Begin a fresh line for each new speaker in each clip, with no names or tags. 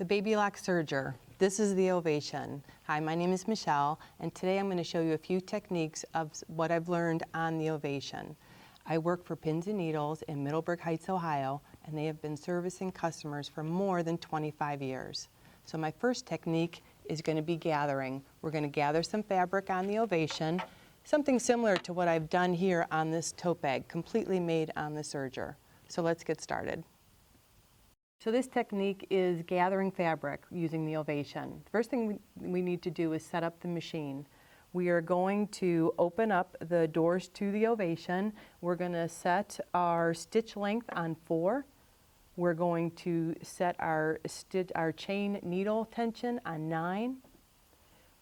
BabyLock serger. This is the ovation. Hi, my name is Michelle, and today I'm going to show you a few techniques of what I've learned on the ovation. I work for Pins and Needles in Middleburg Heights, Ohio, and they have been servicing customers for more than 25 years. So my first technique is going to be gathering. We're going to gather some fabric on the ovation, something similar to what I've done here on this tote bag, completely made on the serger. So let's get started. So this technique is gathering fabric using the ovation. The first thing we need to do is set up the machine. We are going to open up the doors to the ovation. We're going to set our stitch length on 4. We're going to set our chain needle tension on 9.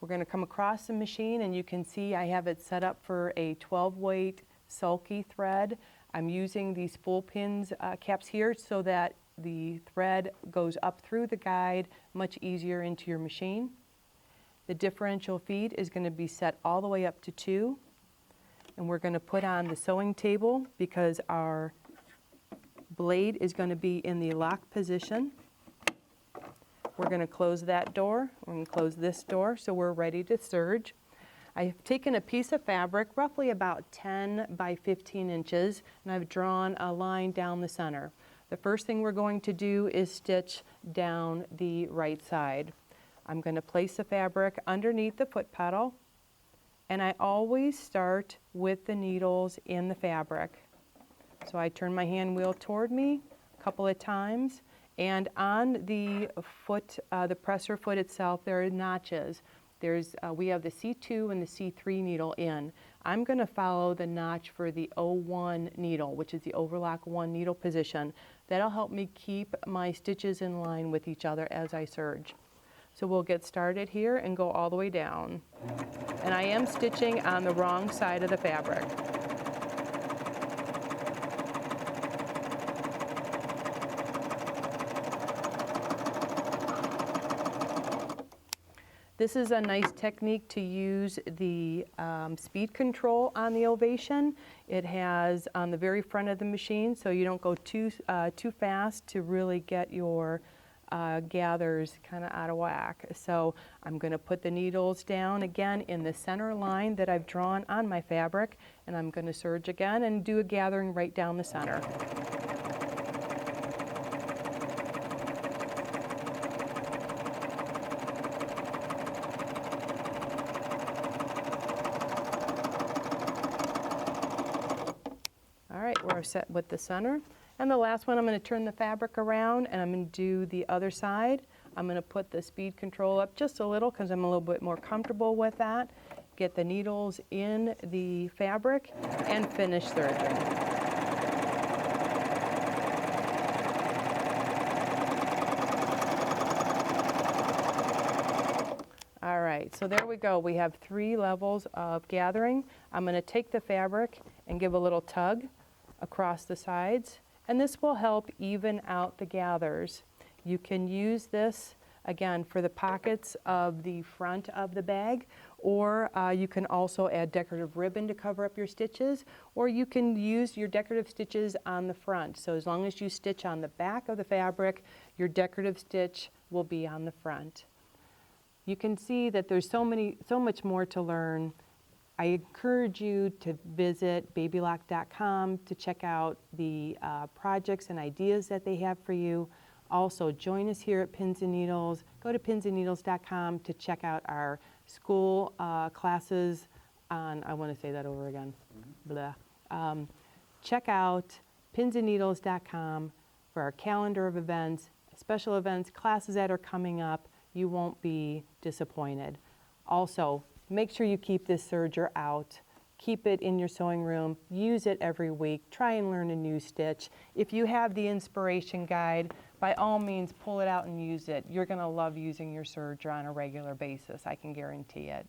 We're going to come across the machine, and you can see I have it set up for a 12-weight sulky thread. I'm using these full pins caps here so that the thread goes up through the guide much easier into your machine. The differential feed is going to be set all the way up to 2, and we're going to put on the sewing table because our blade is going to be in the lock position. We're going to close that door. We're going to close this door so we're ready to serge. I've taken a piece of fabric roughly about 10 by 15 inches, and I've drawn a line down the center. The first thing we're going to do is stitch down the right side. I'm going to place the fabric underneath the foot pedal, and I always start with the needles in the fabric. So I turn my hand wheel toward me a couple of times, and on the foot, the presser foot itself, there are notches. We have the C2 and the C3 needle in. I'm going to follow the notch for the 01 needle, which is the overlock 1 needle position. That'll help me keep my stitches in line with each other as I serge. So we'll get started here and go all the way down. And I am stitching on the wrong side of the fabric. This is a nice technique to use the speed control on the ovation. It has on the very front of the machine, so you don't go too fast to really get your gathers kind of out of whack. So I'm going to put the needles down again in the center line that I've drawn on my fabric, and I'm going to serge again and do a gathering right down the center. All right, we're set with the center. And the last one, I'm going to turn the fabric around and I'm going to do the other side. I'm going to put the speed control up just a little because I'm a little bit more comfortable with that. Get the needles in the fabric and finish serging. All right, so there we go. We have 3 levels of gathering. I'm going to take the fabric and give a little tug across the sides, and this will help even out the gathers. You can use this again for the pockets of the front of the bag, or you can also add decorative ribbon to cover up your stitches, or you can use your decorative stitches on the front. So as long as you stitch on the back of the fabric, your decorative stitch will be on the front. You can see that there's so much more to learn. I encourage you to visit BabyLock.com to check out the projects and ideas that they have for you. Also, join us here at Pins and Needles. Go to pinsandneedles.com to check out our school classes on, I want to say that over again, blah. Check out pinsandneedles.com for our calendar of events, special events, classes that are coming up. You won't be disappointed. Also, make sure you keep this serger out. Keep it in your sewing room. Use it every week. Try and learn a new stitch. If you have the inspiration guide, by all means, pull it out and use it. You're going to love using your serger on a regular basis. I can guarantee it.